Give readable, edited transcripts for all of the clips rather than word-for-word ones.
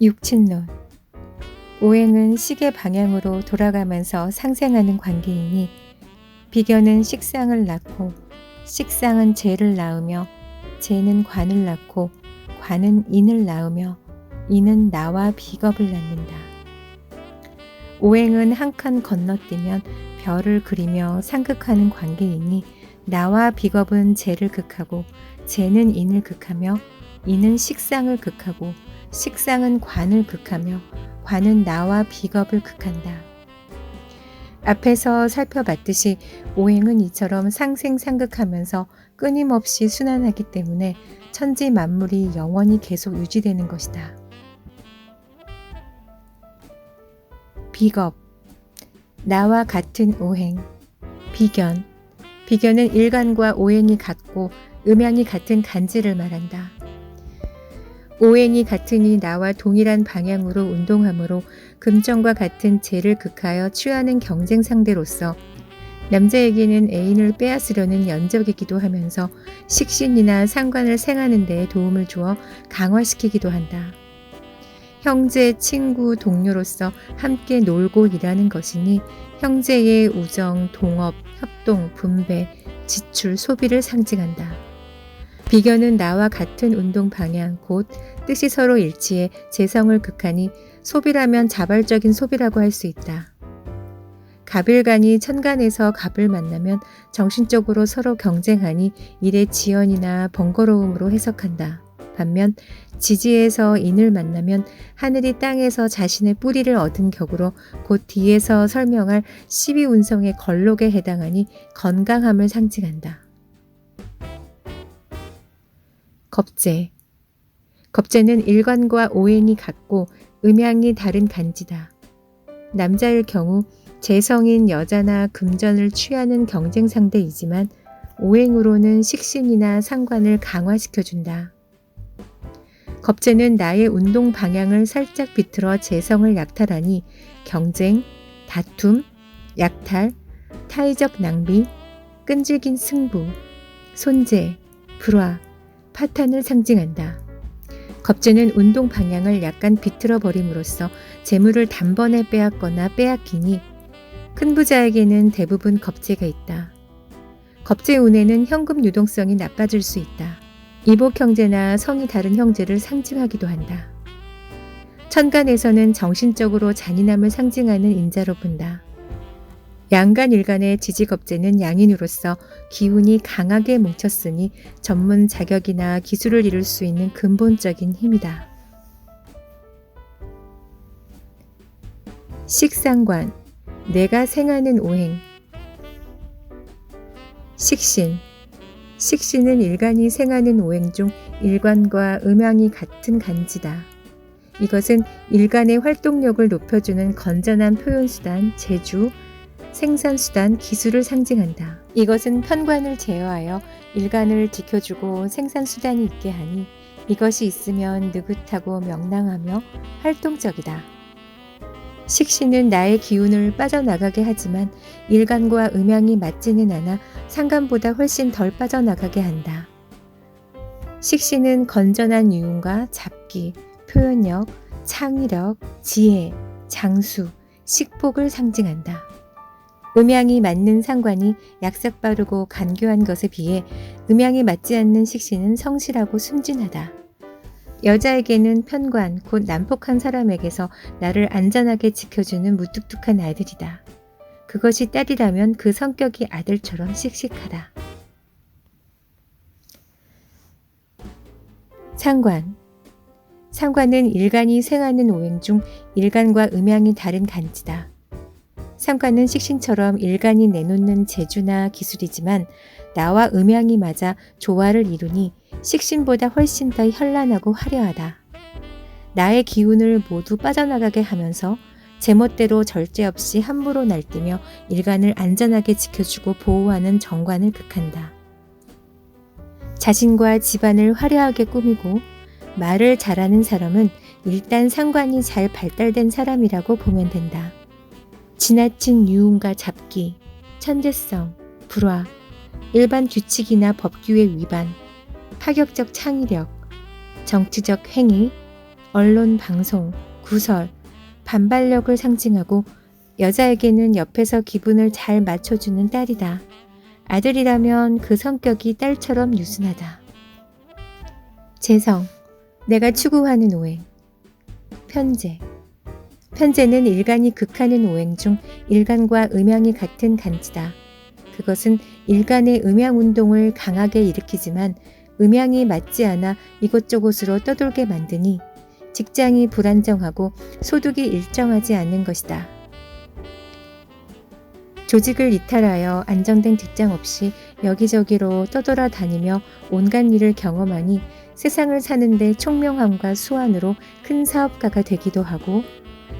육친론. 오행은 시계 방향으로 돌아가면서 상생하는 관계이니 비견은 식상을 낳고 식상은 재를 낳으며 재는 관을 낳고 관은 인을 낳으며 인은 나와 비겁을 낳는다. 오행은 한 칸 건너뛰면 별을 그리며 상극하는 관계이니 나와 비겁은 재를 극하고 재는 인을 극하며 인은 식상을 극하고 식상은 관을 극하며 관은 나와 비겁을 극한다. 앞에서 살펴봤듯이 오행은 이처럼 상생상극하면서 끊임없이 순환하기 때문에 천지 만물이 영원히 계속 유지되는 것이다. 비겁. 나와 같은 오행. 비견. 비견은 일간과 오행이 같고 음양이 같은 간지를 말한다. 오행이 같으니 나와 동일한 방향으로 운동하므로 금전과 같은 재를 극하여 취하는 경쟁 상대로서 남자에게는 애인을 빼앗으려는 연적이기도 하면서 식신이나 상관을 생하는 데 도움을 주어 강화시키기도 한다. 형제, 친구, 동료로서 함께 놀고 일하는 것이니 형제의 우정, 동업, 협동, 분배, 지출, 소비를 상징한다. 비견은 나와 같은 운동 방향, 곧 뜻이 서로 일치해 재성을 극하니 소비라면 자발적인 소비라고 할 수 있다. 갑일간이 천간에서 갑을 만나면 정신적으로 서로 경쟁하니 일의 지연이나 번거로움으로 해석한다. 반면 지지에서 인을 만나면 하늘이 땅에서 자신의 뿌리를 얻은 격으로 곧 뒤에서 설명할 12운성의 걸록에 해당하니 건강함을 상징한다. 겁재. 겁재는 일관과 오행이 같고 음양이 다른 간지다. 남자일 경우 재성인 여자나 금전을 취하는 경쟁 상대이지만 오행으로는 식신이나 상관을 강화시켜준다. 겁재는 나의 운동 방향을 살짝 비틀어 재성을 약탈하니 경쟁, 다툼, 약탈, 타의적 낭비, 끈질긴 승부, 손재, 불화, 파탄을 상징한다. 겁재는 운동 방향을 약간 비틀어 버림으로써 재물을 단번에 빼앗거나 빼앗기니 큰 부자에게는 대부분 겁재가 있다. 겁재 운에는 현금 유동성이 나빠질 수 있다. 이복 형제나 성이 다른 형제를 상징하기도 한다. 천간에서는 정신적으로 잔인함을 상징하는 인자로 본다. 양간 일간의 지지겁재는 양인으로서 기운이 강하게 뭉쳤으니 전문 자격이나 기술을 이룰 수 있는 근본적인 힘이다. 식상관. 내가 생하는 오행. 식신. 식신은 일간이 생하는 오행 중 일관과 음양이 같은 간지다. 이것은 일간의 활동력을 높여주는 건전한 표현수단, 재주, 생산수단, 기술을 상징한다. 이것은 편관을 제어하여 일간을 지켜주고 생산수단이 있게 하니 이것이 있으면 느긋하고 명랑하며 활동적이다. 식신은 나의 기운을 빠져나가게 하지만 일간과 음양이 맞지는 않아 상간보다 훨씬 덜 빠져나가게 한다. 식신은 건전한 유운과 잡기, 표현력, 창의력, 지혜, 장수, 식복을 상징한다. 음양이 맞는 상관이 약삭 빠르고 간교한 것에 비해 음양이 맞지 않는 식신은 성실하고 순진하다. 여자에게는 편관, 곧 난폭한 사람에게서 나를 안전하게 지켜주는 무뚝뚝한 아들이다. 그것이 딸이라면 그 성격이 아들처럼 씩씩하다. 상관. 상관은 일간이 생하는 오행 중 일간과 음양이 다른 간지다. 상관은 식신처럼 일간이 내놓는 재주나 기술이지만 나와 음양이 맞아 조화를 이루니 식신보다 훨씬 더 현란하고 화려하다. 나의 기운을 모두 빠져나가게 하면서 제멋대로 절제 없이 함부로 날뛰며 일간을 안전하게 지켜주고 보호하는 정관을 극한다. 자신과 집안을 화려하게 꾸미고 말을 잘하는 사람은 일단 상관이 잘 발달된 사람이라고 보면 된다. 지나친 유운과 잡기, 천재성, 불화, 일반 규칙이나 법규의 위반, 파격적 창의력, 정치적 행위, 언론, 방송, 구설, 반발력을 상징하고 여자에게는 옆에서 기분을 잘 맞춰주는 딸이다. 아들이라면 그 성격이 딸처럼 유순하다. 재성, 내가 추구하는 오행. 편재. 편재는 일간이 극하는 오행 중 일간과 음양이 같은 간지다. 그것은 일간의 음양운동을 강하게 일으키지만 음양이 맞지 않아 이곳저곳으로 떠돌게 만드니 직장이 불안정하고 소득이 일정하지 않는 것이다. 조직을 이탈하여 안정된 직장 없이 여기저기로 떠돌아다니며 온갖 일을 경험하니 세상을 사는데 총명함과 수완으로 큰 사업가가 되기도 하고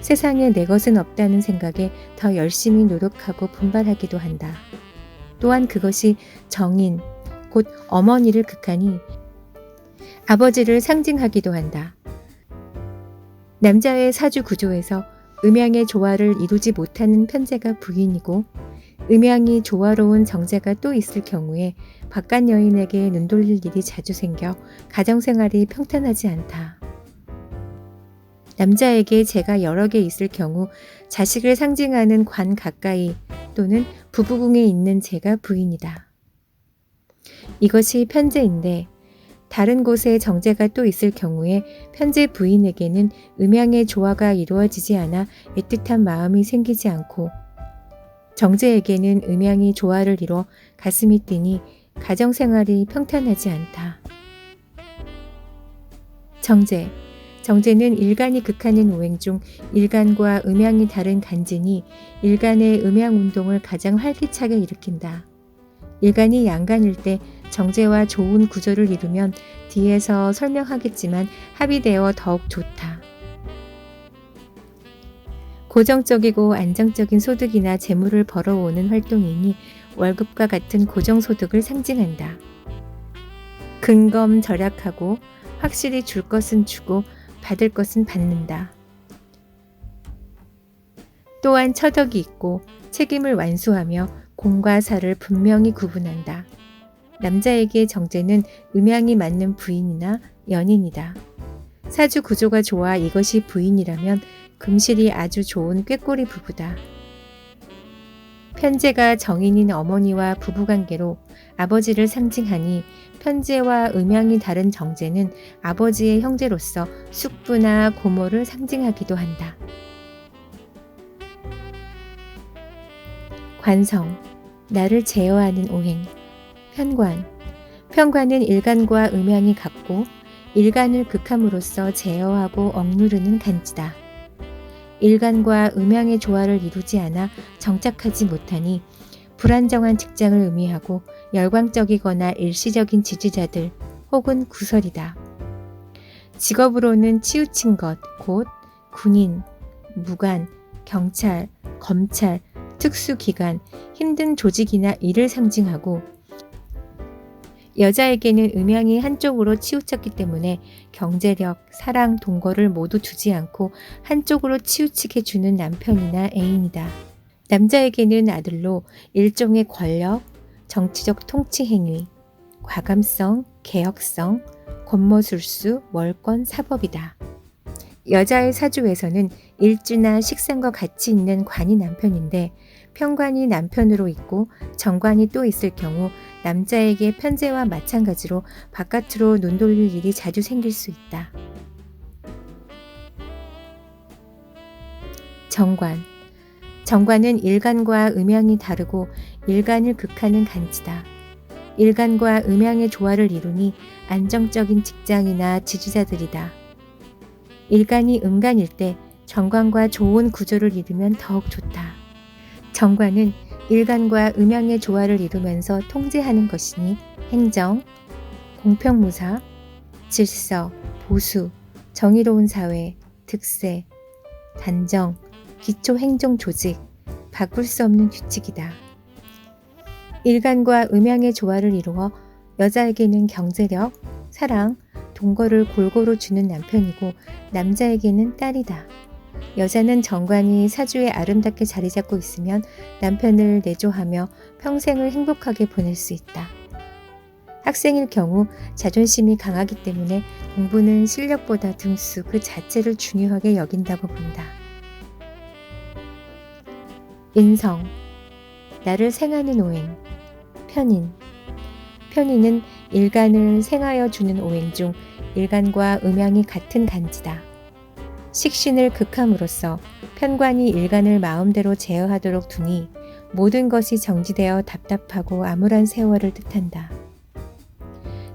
세상에 내 것은 없다는 생각에 더 열심히 노력하고 분발하기도 한다. 또한 그것이 정인, 곧 어머니를 극하니 아버지를 상징하기도 한다. 남자의 사주 구조에서 음양의 조화를 이루지 못하는 편재가 부인이고 음양이 조화로운 정제가 또 있을 경우에 바깥 여인에게 눈 돌릴 일이 자주 생겨 가정생활이 평탄하지 않다. 남자에게 재가 여러 개 있을 경우 자식을 상징하는 관 가까이 또는 부부궁에 있는 재가 부인이다. 이것이 편재인데 다른 곳에 정제가 또 있을 경우에 편재 부인에게는 음양의 조화가 이루어지지 않아 애틋한 마음이 생기지 않고 정제에게는 음양이 조화를 이뤄 가슴이 뛰니 가정생활이 평탄하지 않다. 정제. 정제는 일간이 극하는 오행 중 일간과 음양이 다른 간지니 일간의 음양운동을 가장 활기차게 일으킨다. 일간이 양간일 때 정제와 좋은 구조를 이루면 뒤에서 설명하겠지만 합의되어 더욱 좋다. 고정적이고 안정적인 소득이나 재물을 벌어오는 활동이니 월급과 같은 고정소득을 상징한다. 근검 절약하고 확실히 줄 것은 주고 받을 것은 받는다. 또한 처덕이 있고 책임을 완수하며 공과 사를 분명히 구분한다. 남자에게 정제는 음양이 맞는 부인이나 연인이다. 사주 구조가 좋아 이것이 부인이라면 금실이 아주 좋은 꾀꼬리 부부다. 편재가 정인인 어머니와 부부관계로 아버지를 상징하니 편재와 음양이 다른 정제는 아버지의 형제로서 숙부나 고모를 상징하기도 한다. 관성, 나를 제어하는 오행. 편관. 편관은 일간과 음양이 같고 일간을 극함으로써 제어하고 억누르는 간지다. 일간과 음양의 조화를 이루지 않아 정착하지 못하니 불안정한 직장을 의미하고 열광적이거나 일시적인 지지자들 혹은 구설이다. 직업으로는 치우친 것, 곧 군인, 무관, 경찰, 검찰, 특수기관, 힘든 조직이나 일을 상징하고 여자에게는 음양이 한쪽으로 치우쳤기 때문에 경제력, 사랑, 동거를 모두 두지 않고 한쪽으로 치우치게 주는 남편이나 애인이다. 남자에게는 아들로 일종의 권력, 정치적 통치 행위, 과감성, 개혁성, 권모술수, 월권, 사법이다. 여자의 사주에서는 일주나 식상과 같이 있는 관이 남편인데 편관이 남편으로 있고 정관이 또 있을 경우 남자에게 편재와 마찬가지로 바깥으로 눈 돌릴 일이 자주 생길 수 있다. 정관. 정관은 일간과 음양이 다르고 일간을 극하는 간지다. 일간과 음양의 조화를 이루니 안정적인 직장이나 지지자들이다. 일간이 음간일 때 정관과 좋은 구조를 이루면 더욱 좋다. 정관은 일간과 음양의 조화를 이루면서 통제하는 것이니 행정, 공평무사, 질서, 보수, 정의로운 사회, 득세, 단정, 기초행정 조직, 바꿀 수 없는 규칙이다. 일간과 음양의 조화를 이루어 여자에게는 경제력, 사랑, 동거를 골고루 주는 남편이고 남자에게는 딸이다. 여자는 정관이 사주에 아름답게 자리 잡고 있으면 남편을 내조하며 평생을 행복하게 보낼 수 있다. 학생일 경우 자존심이 강하기 때문에 공부는 실력보다 등수 그 자체를 중요하게 여긴다고 본다. 인성, 나를 생하는 오행, 편인. 편인은 일간을 생하여 주는 오행 중 일간과 음양이 같은 간지다. 식신을 극함으로써 편관이 일간을 마음대로 제어하도록 두니 모든 것이 정지되어 답답하고 암울한 세월을 뜻한다.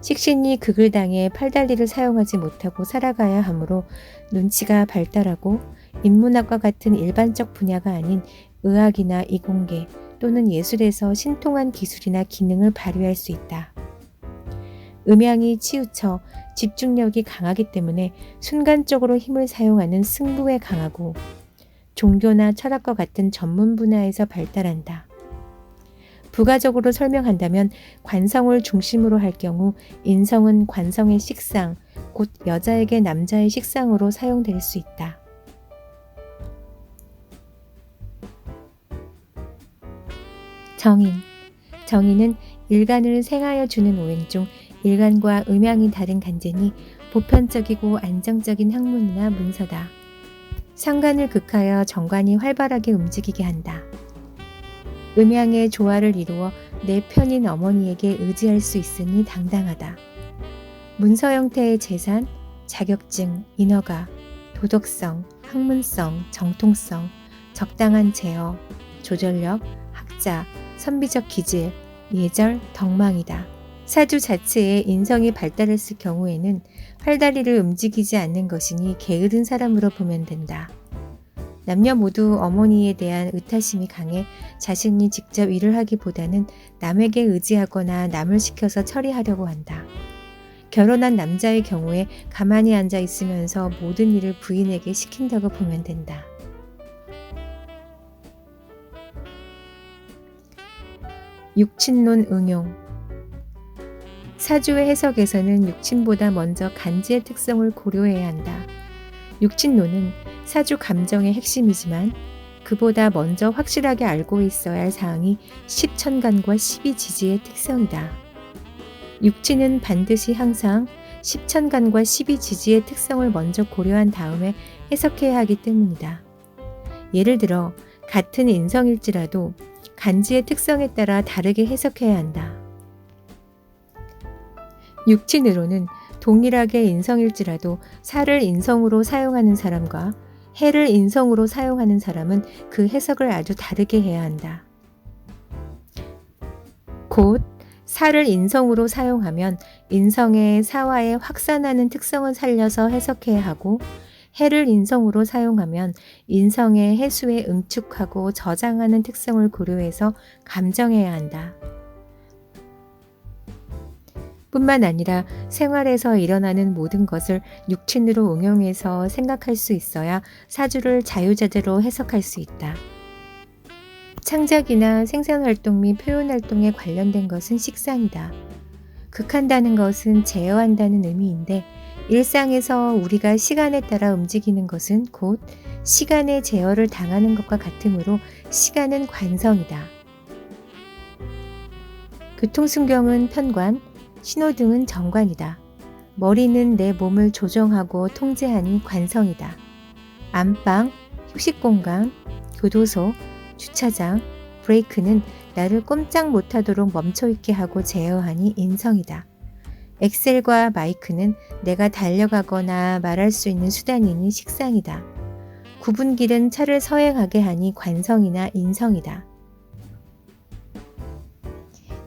식신이 극을 당해 팔달리를 사용하지 못하고 살아가야 하므로 눈치가 발달하고 인문학과 같은 일반적 분야가 아닌 의학이나 이공계 또는 예술에서 신통한 기술이나 기능을 발휘할 수 있다. 음양이 치우쳐 집중력이 강하기 때문에 순간적으로 힘을 사용하는 승부에 강하고 종교나 철학과 같은 전문 분야에서 발달한다. 부가적으로 설명한다면 관성을 중심으로 할 경우 인성은 관성의 식상, 곧 여자에게 남자의 식상으로 사용될 수 있다. 정인. 정인은 일간을 생하여 주는 오행 중 일간과 음양이 다른 간제니 보편적이고 안정적인 학문이나 문서다. 상관을 극하여 정관이 활발하게 움직이게 한다. 음양의 조화를 이루어 내 편인 어머니에게 의지할 수 있으니 당당하다. 문서 형태의 재산, 자격증, 인허가, 도덕성, 학문성, 정통성, 적당한 제어, 조절력, 학자, 선비적 기질, 예절, 덕망이다. 사주 자체에 인성이 발달했을 경우에는 팔다리를 움직이지 않는 것이니 게으른 사람으로 보면 된다. 남녀 모두 어머니에 대한 의타심이 강해 자신이 직접 일을 하기보다는 남에게 의지하거나 남을 시켜서 처리하려고 한다. 결혼한 남자의 경우에 가만히 앉아 있으면서 모든 일을 부인에게 시킨다고 보면 된다. 육친론 응용. 사주의 해석에서는 육친보다 먼저 간지의 특성을 고려해야 한다. 육친론은 사주 감정의 핵심이지만 그보다 먼저 확실하게 알고 있어야 할 사항이 십천간과 십이지지의 특성이다. 육친은 반드시 항상 십천간과 십이지지의 특성을 먼저 고려한 다음에 해석해야 하기 때문이다. 예를 들어 같은 인성일지라도 간지의 특성에 따라 다르게 해석해야 한다. 육친으로는 동일하게 인성일지라도 사를 인성으로 사용하는 사람과 해를 인성으로 사용하는 사람은 그 해석을 아주 다르게 해야 한다. 곧 사를 인성으로 사용하면 인성의 사화에 확산하는 특성을 살려서 해석해야 하고 해를 인성으로 사용하면 인성의 해수에 응축하고 저장하는 특성을 고려해서 감정해야 한다. 뿐만 아니라 생활에서 일어나는 모든 것을 육친으로 응용해서 생각할 수 있어야 사주를 자유자재로 해석할 수 있다. 창작이나 생산활동 및 표현활동에 관련된 것은 식상이다. 극한다는 것은 제어한다는 의미인데 일상에서 우리가 시간에 따라 움직이는 것은 곧 시간의 제어를 당하는 것과 같으므로 시간은 관성이다. 교통순경은 편관, 신호등은 정관이다. 머리는 내 몸을 조정하고 통제하니 관성이다. 안방, 휴식공간, 교도소, 주차장, 브레이크는 나를 꼼짝 못하도록 멈춰있게 하고 제어하니 인성이다. 엑셀과 마이크는 내가 달려가거나 말할 수 있는 수단이니 식상이다. 구분길은 차를 서행하게 하니 관성이나 인성이다.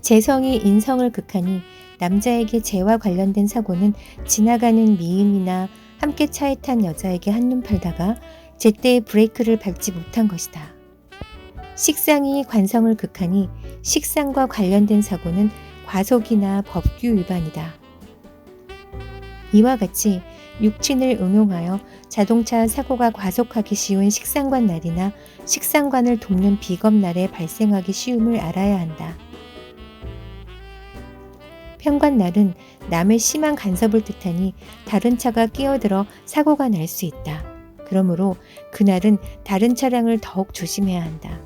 재성이 인성을 극하니 남자에게 재와 관련된 사고는 지나가는 미인이나 함께 차에 탄 여자에게 한눈 팔다가 제때 브레이크를 밟지 못한 것이다. 식상이 관성을 극하니 식상과 관련된 사고는 과속이나 법규 위반이다. 이와 같이 육친을 응용하여 자동차 사고가 과속하기 쉬운 식상관날이나 식상관을 돕는 비겁날에 발생하기 쉬움을 알아야 한다. 편관날은 남의 심한 간섭을 뜻하니 다른 차가 끼어들어 사고가 날 수 있다. 그러므로 그날은 다른 차량을 더욱 조심해야 한다.